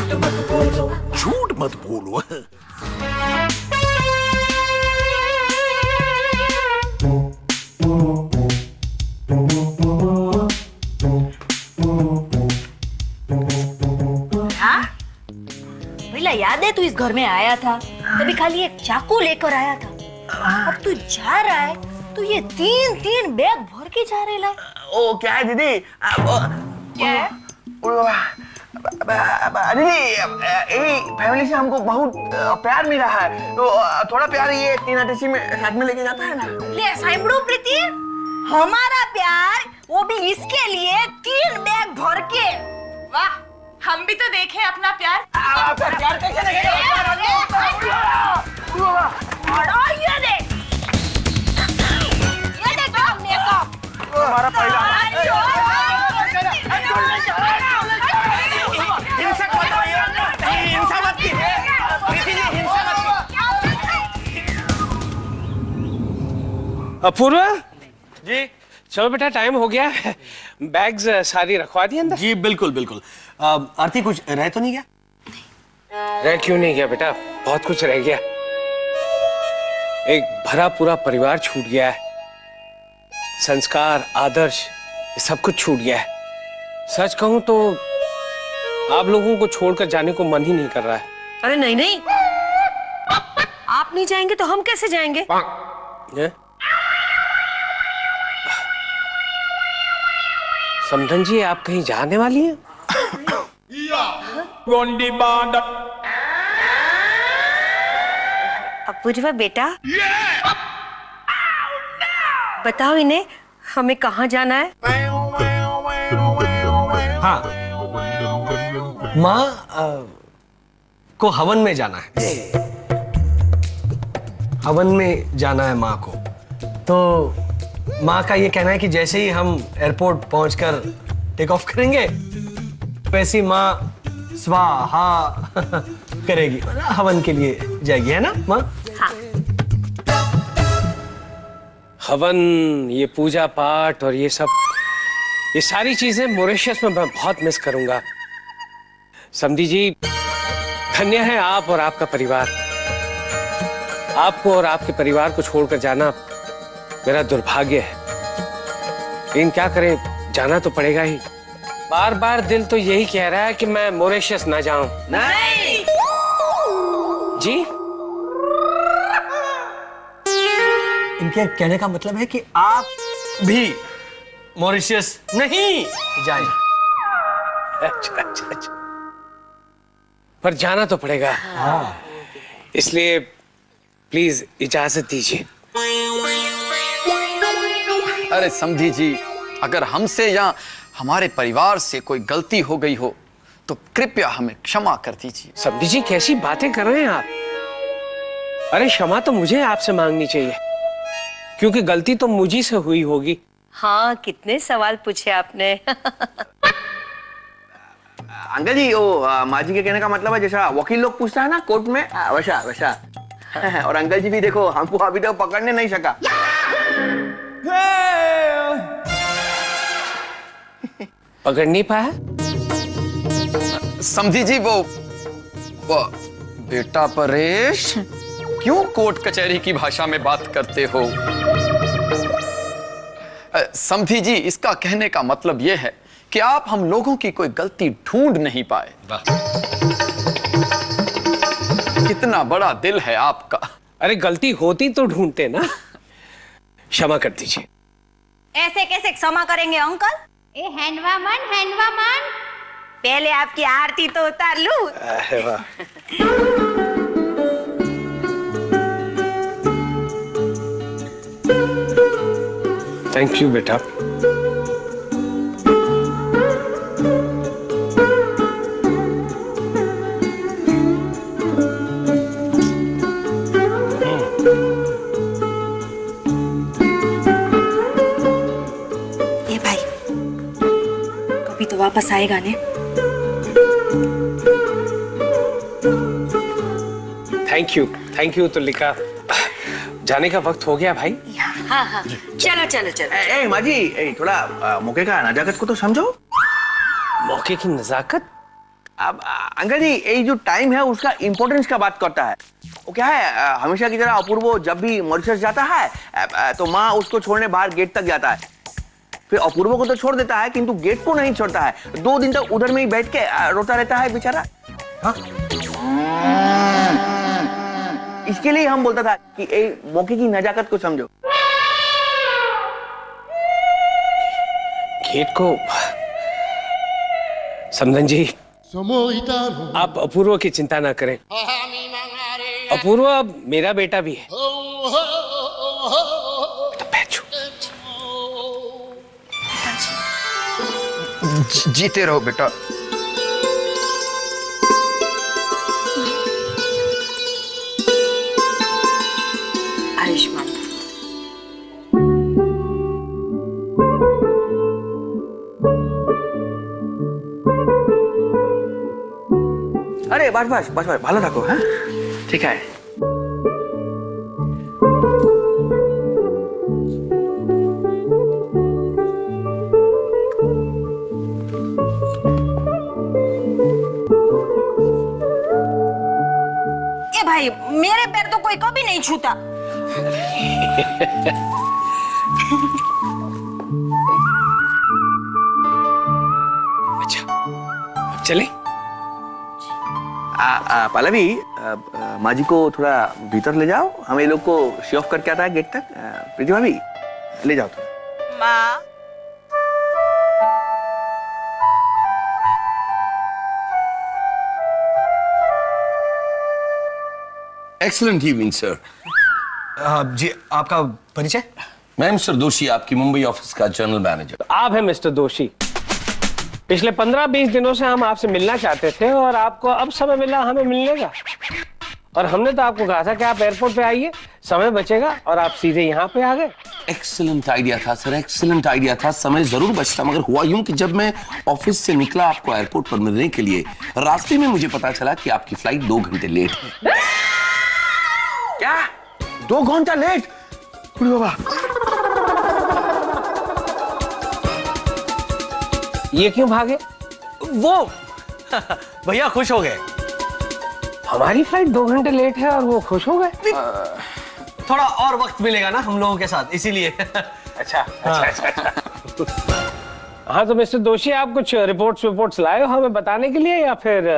झूठ मत बोलो। भैया याद है तू इस घर में आया था, तभी खाली एक चाकू लेकर आया था। अब तू जा रहा है तो ये तीन बैग भर के जा रहे ला। ओ क्या है दीदी? क्या है? दीदी यही फैमिली से हमको बहुत प्यार मिला है, तो थोड़ा प्यार ये 3 अटैची में साथ में लेके जाता है ना। ले साइबड़ू प्रीति, हमारा प्यार वो भी इसके लिए 3 बैग भर के। वाह, हम भी तो देखें अपना प्यार। प्यार कैसे लगेगा? ये देख हमारा पहला अपूर्वा जी। चलो बेटा, टाइम हो गया है। बैग्स सारी रखवा दी अंदर। जी बिल्कुल बिल्कुल। आरती कुछ रह तो नहीं गया? रह क्यों नहीं गया बेटा, बहुत कुछ रह गया। एक भरा पूरा परिवार छूट गया है, संस्कार आदर्श ये सब कुछ छूट गया है। सच कहूं तो आप लोगों को छोड़कर जाने को मन ही नहीं कर रहा है। अरे नहीं नहीं, आप नहीं जाएंगे तो हम कैसे जाएंगे? ये? समधन जी, आप कहीं जाने वाली हैं? अपूर्वा बेटा, बताओ इन्हें हमें कहाँ जाना है? हाँ, माँ को हवन में जाना है। हवन में जाना है माँ को। तो माँ का ये कहना है कि जैसे ही हम एयरपोर्ट पहुंचकर टेक ऑफ करेंगे, वैसी माँ स्वाहा करेगी, हवन के लिए जाएगी, है ना माँ? हाँ। हवन, ये पूजा पाठ और ये सब, ये सारी चीजें मॉरिशस में मैं बहुत मिस करूंगा। समधी जी, धन्य है आप और आपका परिवार। आपको और आपके परिवार को छोड़कर जाना मेरा दुर्भाग्य है, लेकिन क्या करें, जाना तो पड़ेगा ही। बार बार दिल तो यही कह रहा है कि मैं मॉरिशस ना जाऊं। नहीं। जी, इनके कहने का मतलब है कि आप भी मॉरिशस नहीं जाएं। अच्छा अच्छा अच्छा, पर जाना तो पड़ेगा। हाँ। इसलिए प्लीज इजाजत दीजिए। अरे समधी जी, अगर हमसे या हमारे परिवार से कोई गलती हो गई हो तो कृपया हमें क्षमा कर दीजिए। समधी जी, कैसी बातें कर रहे हैं आप? अरे क्षमा तो मुझे आपसे मांगनी चाहिए, क्योंकि गलती तो मुझी से हुई होगी। हाँ, कितने सवाल पूछे आपने। अंकल जी, वो माँ जी के कहने का मतलब है जैसा वकील लोग पूछता है ना कोर्ट में, वैसा वैसा। और अंकल जी भी देखो, हमको अभी तक पकड़ने नहीं सका। पकड़ नहीं पाया? समधी जी, वो बेटा परेश, क्यों कोर्ट कचहरी की भाषा में बात करते हो? समधी जी, इसका कहने का मतलब यह है कि आप हम लोगों की कोई गलती ढूंढ नहीं पाए। कितना बड़ा दिल है आपका। अरे गलती होती तो ढूंढते ना। क्षमा कर दीजिए। ऐसे कैसे क्षमा करेंगे अंकल? ए हैंडवा मन, पहले आपकी आरती तो उतार लूं। अरे वाह। थैंक यू बेटा। ये भाई, कभी तो वापस आएगा ने। थैंक यू तो लिखा। जाने का वक्त हो गया भाई। हाँ हाँ, चलो चलो चलो। माँ जी, थोड़ा मौके का नजाकत को तो समझो। मौके की नजाकत? अब अंकल जी ये जो टाइम है उसका इम्पोर्टेंस का बात करता है। वो क्या है हमेशा की तरह अपूर्व जब भी मॉरिशस जाता है तो माँ उसको छोड़ने बाहर गेट तक जाता है। फिर अपूर्व को तो छोड़ देता है किंतु गेट को नहीं छोड़ता है। 2 दिन तक उधर में ही बैठ के रोता रहता है बेचारा। हाँ? इसके लिए हम बोलता था कि मौके की नजाकत को समझो। गेट को समधन जी, आप अपूर्व की चिंता ना करें। अपूर्व अब मेरा बेटा भी है। तो बैठो। जीते रहो बेटा। आयुष्मान। अरे बस बस बस बस भालो रखो। हाँ ठीक है। ए भाई मेरे पैर तो कोई कभी नहीं छूता। अच्छा अब चले। पल्लवी माँ जी को थोड़ा भीतर ले जाओ। हम ये लोग को शो ऑफ करके आता है गेट तक। प्रीति भाभी ले जाओ तो। माँ एक्सीलेंट इवनिंग सर। जी आपका परिचय? मैं मिस्टर दोषी, आपकी मुंबई ऑफिस का जनरल मैनेजर। आप हैं मिस्टर दोषी। पिछले 15-20 दिनों से हम आपसे मिलना चाहते थे और आपको अब समय मिला हमें मिलने का। और हमने तो आपको कहा था कि आप एयरपोर्ट पे आइए, समय बचेगा, और आप सीधे यहाँ पे आ गए। एक्सीलेंट आइडिया था सर, एक्सीलेंट आइडिया था। समय जरूर बचता, मगर हुआ यूं कि जब मैं ऑफिस से निकला आपको एयरपोर्ट पर मिलने के लिए, रास्ते में मुझे पता चला कि आपकी फ्लाइट 2 घंटे लेट है। क्या 2 घंटा लेट? बाबा ये क्यों भागे? वो भैया खुश हो गए। हमारी फ्लाइट 2 घंटे लेट है और वो खुश हो गए। थोड़ा और वक्त मिलेगा ना हम लोगों के साथ, इसीलिए। अच्छा अच्छा अच्छा। हाँ तो मिस्टर दोषी, आप कुछ रिपोर्ट्स लाए हो हमें बताने के लिए, या फिर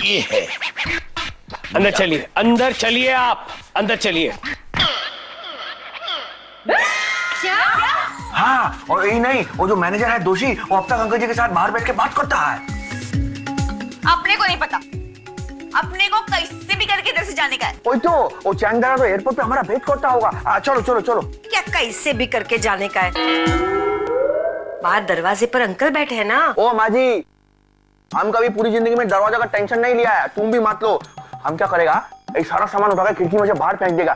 ये है। अंदर चलिए आप अंदर चलिए। हाँ, और यही नहीं, वो जो मैनेजर है दोषी, वो अब तक अंकल जी के साथ बाहर बैठ के बात करता है। अपने को नहीं पता, अपने को कैसे भी करके इधर से जाने का है। वही तो, वो चैंदरा तो एयरपोर्ट पे हमारा वेट करता होगा। चलो चलो चलो। क्या कैसे भी करके जाने का है? बाहर दरवाजे पर अंकल बैठे हैं ना। ओ माँ जी, हम कभी पूरी जिंदगी में दरवाजा का टेंशन नहीं लिया है, तुम भी मत लो। हम क्या करेगा, एक सारा सामान उठाकर खिड़की में से बाहर फेंक देगा।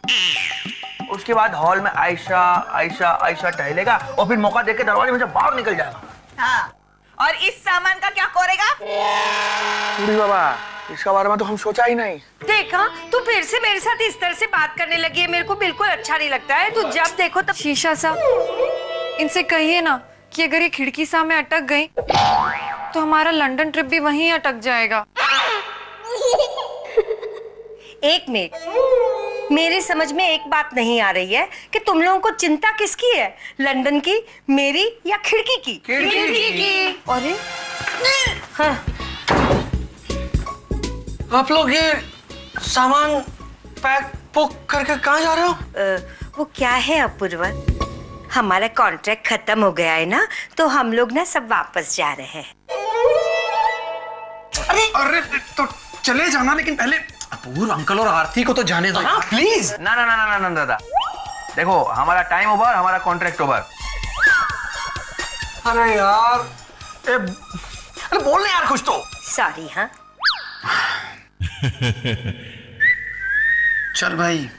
उसके बाद हॉल में आयशा आयशा आयशा टहलेगा और फिर मौका देके दरवाजे में से बाहर निकल जाएगा। हाँ, और इस सामान का क्या करेगा? पूरी बाबा, इसके बारे में तो हम सोचा ही नहीं। देखा, तू फिर से मेरे साथ इस तरह से बात करने लगी है, मेरे को बिल्कुल अच्छा नहीं लगता है। तू जब देखो तब शीशा सा, इनसे कहिए ना कि अगर ये खिड़की सामने अटक गई तो हमारा लंदन ट्रिप भी वहीं अटक जाएगा। एक मिनट, मेरी समझ में एक बात नहीं आ रही है कि तुम लोगों को चिंता किसकी है, लंदन की, मेरी या खिड़की की? खिड़की की। अरे हाँ, आप लोग ये सामान पैक पुक करके कहाँ जा रहे हो? वो क्या है अपूर्व, हमारा कॉन्ट्रैक्ट खत्म हो गया है ना, तो हम लोग ना सब वापस जा रहे हैं। अरे तो चले जाना, लेकिन पहले अपूर्व अंकल और आरती को तो जाने दो। हाँ प्लीज। ना ना ना ना ना दादा, देखो हमारा टाइम ओवर, हमारा कॉन्ट्रैक्ट ओवर। अरे यार, अरे बोलने यार कुछ तो। सॉरी। हाँ चल भाई,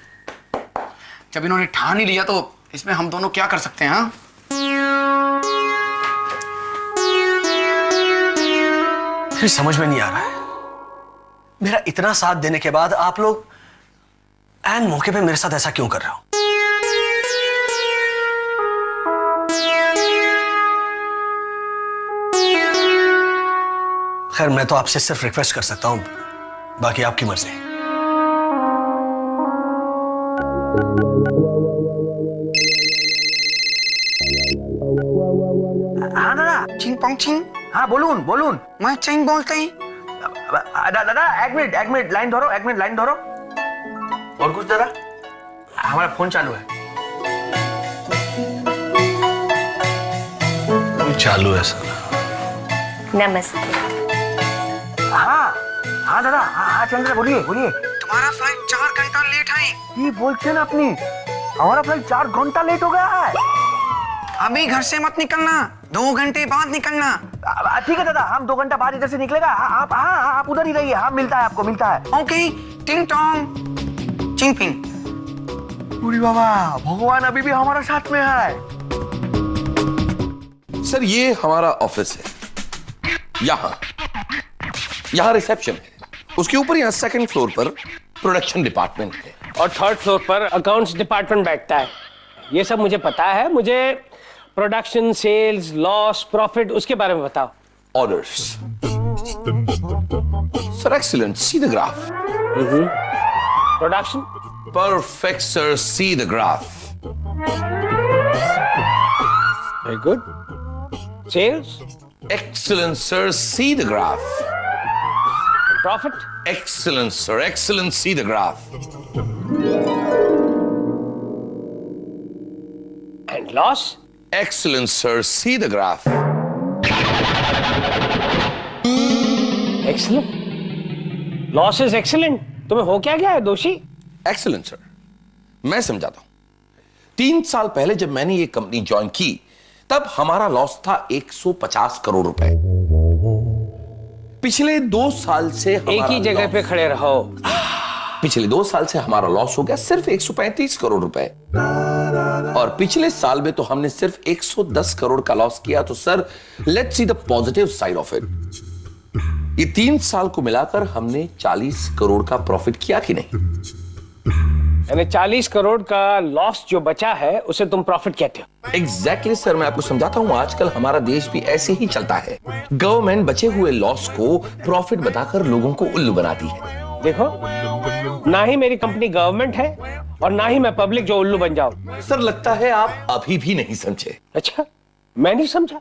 जब इन्होंने ठान ही लिया तो इसमें हम दोनों क्या कर सकते हैं? हाँ फिर समझ में नहीं आ रहा है, मेरा इतना साथ देने के बाद आप लोग ऐन मौके पे मेरे साथ ऐसा क्यों कर रहे हो? खैर मैं तो आपसे सिर्फ रिक्वेस्ट कर सकता हूँ, बाकी आपकी मर्जी। हाँ दादा, चिंग पोंग चिंग। हाँ बोलून बोलून। मैं चिंग बोलते ही। दादा एक मिनट लाइन धरो, एक मिनट लाइन धरो। और कुछ दादा? हमारा फोन चालू है। चालू है सर। नमस्ते। हाँ हाँ दादा, हाँ चंद्र बोलिए बोलिए। तुम्हारा फ्लाइट 4 घंटा लेट है। ये बोलते हैं ना अपनी, हमारा फ्लाइट 4 घंटा लेट हो गया है। अभी घर से मत निकलना, 2 घंटे बाद निकलना। ठीक है दादा, हम 2 घंटा बाद इधर से निकलेगा। आप उधर ही रहिए, हाँ मिलता है आपको, मिलता है। ओके, टिंग टोंग चिंग पिंग। पूरी बाबा, भगवान अभी भी हमारा साथ में है। सर ये हमारा ऑफिस है, यहाँ रिसेप्शन है, उसके ऊपर यहाँ 2nd फ्लोर पर प्रोडक्शन डिपार्टमेंट है, और 3rd फ्लोर पर अकाउंट्स डिपार्टमेंट बैठता है। ये सब मुझे पता है। मुझे प्रोडक्शन, सेल्स, लॉस, प्रॉफिट उसके बारे में बताओ। Orders. Sir excellent, see the graph. Production perfect sir, see the graph. Very good. Sales excellent sir, see the graph. Profit Excellent, sir. Excellent. See the graph. and loss. Excellent, sir. See the graph. Excellent. Loss is excellent. तुम्हें हो क्या गया है दोषी? Excellent, sir. मैं समझाता हूं। 3 साल पहले जब मैंने ये कंपनी ज्वाइन की, तब हमारा लॉस था 150 करोड़ रुपए। पिछले 2 साल से एक ही जगह पे खड़े रहो। पिछले 2 साल से हमारा लॉस हो गया सिर्फ 135 करोड़ रुपए, और पिछले साल में तो हमने सिर्फ 110 करोड़ का लॉस किया। तो sir, let's see the positive side of it. ये 3 साल को मिलाकर हमने 40 करोड़ का प्रॉफिट किया कि नहीं? यानी 40 करोड़ का लॉस जो बचा है उसे तुम प्रॉफिट कहते हो? एग्जैक्टली सर, मैं आपको समझाता हूं। आजकल हमारा देश भी ऐसे ही चलता है। गवर्नमेंट बचे हुए लॉस को प्रॉफिट बताकर लोगों को उल्लू बनाती है। देखो, ना ही मेरी कंपनी गवर्नमेंट है और ना ही मैं पब्लिक जो उल्लू बन जाऊं। सर लगता है आप अभी भी नहीं समझे। अच्छा, मैं नहीं समझा?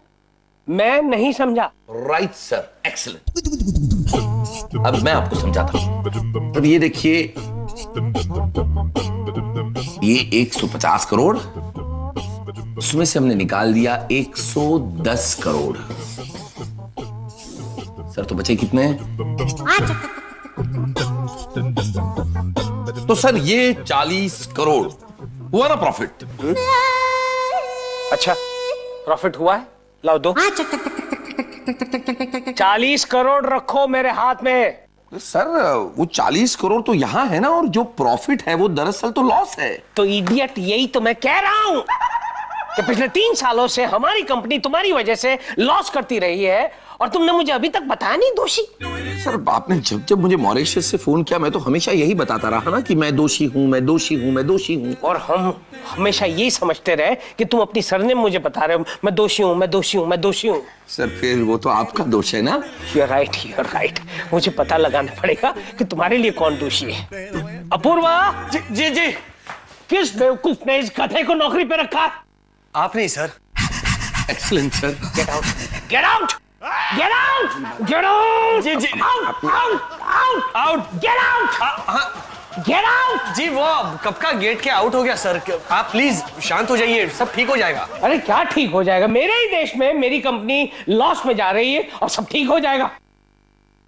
मैं नहीं समझा। Right sir, excellent. अब मैं आपको समझाता हूं। अब ये देखिए, ये 150 करोड़, उसमें से हमने निकाल दिया 110 करोड़। सर तो बचे कितने? तो सर ये 40 करोड़ हुआ ना प्रॉफिट? अच्छा, प्रॉफिट हुआ है? लाओ दो। 40 करोड़ रखो मेरे हाथ में। सर वो 40 करोड़ तो यहां है ना, और जो प्रॉफिट है वो दरअसल तो लॉस है। तो इडियट, यही तो मैं कह रहा हूं कि पिछले 3 सालों से हमारी कंपनी तुम्हारी वजह से लॉस करती रही है, और तुमने मुझे अभी तक बताया नहीं दोषी। सर आपने जब जब मुझे मॉरिशस से फोन किया, मैं तो हमेशा यही बताता रहा ना कि मैं दोषी हूं, मैं दोषी हूं, मैं दोषी हूं। और हम हमेशा यही समझते रहे कि तुम अपनी सरनेम मुझे बता रहे हो, मैं दोषी हूं, मैं दोषी हूं, मैं दोषी हूं। सर फिर वो तो आपका दोष है ना। You're right. मुझे पता लगाना पड़ेगा कि तुम्हारे लिए कौन दोषी है। अपूर्वा जी जी जी। किस बेवकूफ ने इस गधे को नौकरी पे रखा? आप नहीं sir. Excellent sir. Get out, get out, get out, get out. जी जी। Out, out, out, out. Get out, get out. जी वो कब का गेट के आउट हो गया सर। आप प्लीज शांत हो जाइए, सब ठीक हो जाएगा। अरे क्या ठीक हो जाएगा? मेरे ही देश में मेरी कंपनी लॉस में जा रही है और सब ठीक हो जाएगा?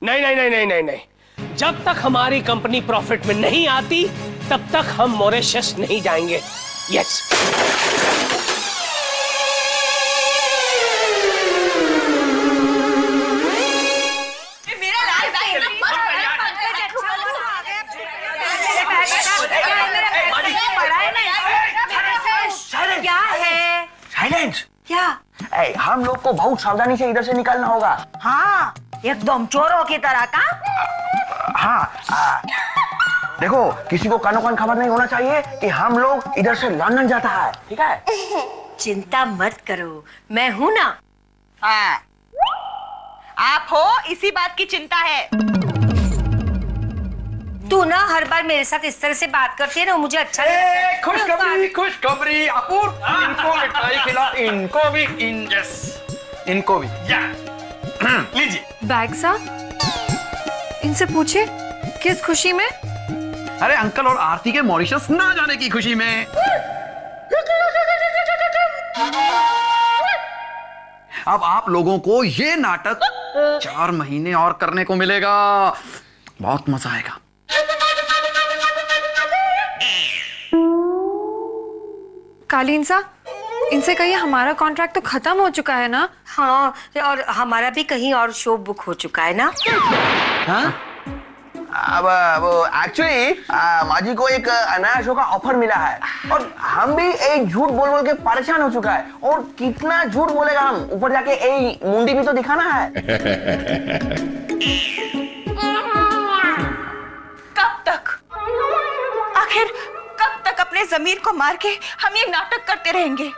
नहीं नहीं नहीं नहीं नहीं नहीं। जब तक हमारी कंपनी प्रॉफिट में नहीं आती, तब तक हम मॉरिशस नहीं जाएंगे। यस। मेरा लाल बैग ना मत क्या है? साइलेंस। क्या? हम लोग को बहुत सावधानी से इधर से निकलना होगा। हाँ, एकदम चोरों की तरह का। हाँ, देखो किसी को कानो कान खबर नहीं होना चाहिए कि हम लोग इधर से लंदन जाता है, ठीक है? चिंता मत करो, मैं हूं ना। हाँ। आप हो, इसी बात की चिंता है। तू ना हर बार मेरे साथ इस तरह से बात करती है ना, मुझे अच्छा नहीं लगता। खुशखबरी खुशखबरी अपूर्व, इनको मिठाई खिला, इनको भी इनको भी लीजिए। बैग साहब, इनसे पूछे किस खुशी में? अरे अंकल और आरती के मॉरिशस ना जाने की खुशी में। अब आप लोगों को ये नाटक 4 महीने और करने को मिलेगा, बहुत मजा आएगा। कालीन साहब, इनसे कहिए हमारा कॉन्ट्रैक्ट तो खत्म हो चुका है ना? हाँ, और हमारा भी कहीं और शो बुक हो चुका है ना? हाँ? अब एक्चुअली माँ जी को एक नया शो का ऑफर मिला है और हम भी एक झूठ बोल बोल के परेशान हो चुका है। और कितना झूठ बोलेगा हम, ऊपर जाके एक मुंडी भी तो दिखाना है। कब तक, आखिर कब तक अपने जमीर को मार के हम ये नाटक करते रहेंगे?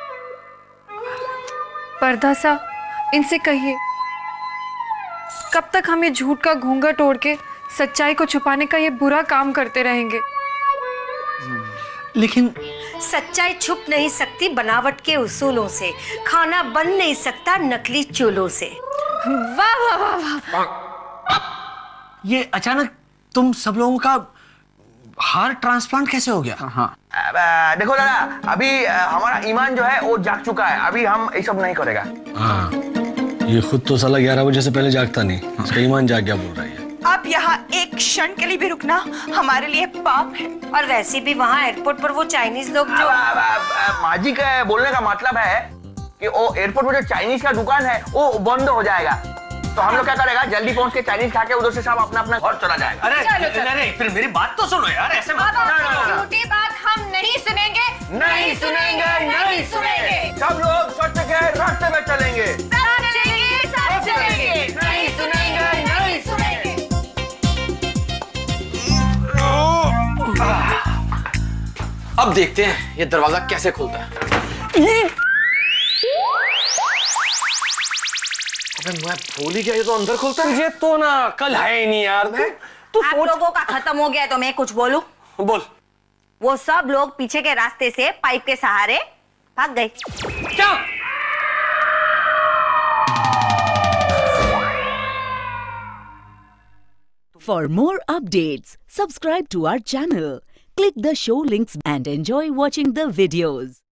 पर्दा साहब, इनसे कहिए कब तक हम ये झूठ का घूंघट ओढ़ के सच्चाई को छुपाने का ये बुरा काम करते रहेंगे? लेकिन सच्चाई छुप नहीं सकती बनावट के उसूलों से, खाना बन नहीं सकता नकली चूल्हों से। वाह वाह वाह वाह। ये अचानक तुम सब लोगों का हार्ट ट्रांसप्लांट कैसे हो गया? हाँ, अब, देखो दादा, अभी हमारा ईमान जो है वो जाग चुका है, अभी हम ये सब नहीं करेगा। हाँ, ये खुद तो साला 11 बजे से पहले जागता नहीं, इसका ईमान जाग गया बोल रहा है। अब यहाँ एक क्षण के लिए भी रुकना हमारे लिए पाप है। और वैसे भी वहाँ एयरपोर्ट पर वो चाइनीज लोग जो माँ जी का बोलने का मतलब है कि वो एयरपोर्ट पर जो चाइनीज का दुकान है वो बंद हो जाएगा, तो हम लोग क्या करेगा, जल्दी पहुंच के चाइनीज खा के उधर से सब अपना अपना घर चला जाएगा। अरे फिर मेरी बात तो सुनो यार, ऐसे मत। झूठी बात हम नहीं सुनेंगे, नहीं सुनेंगे, नहीं सुनेंगे। सब लोग सच के रास्ते में चलेंगे, नहीं सुनेंगे, नहीं सुनेंगे। अब देखते हैं ये दरवाजा कैसे खुलता है। अबे मैं भूल ही गया, ये तो अंदर खुलता है। मुझे तो ना कल है ही नहीं यार। तू आप लोगों का खत्म हो गया तो मैं कुछ बोलूं? बोल। वो सब लोग पीछे के रास्ते से पाइप के सहारे भाग गए। क्या? For more updates, subscribe to our channel, click the show links and enjoy watching the videos.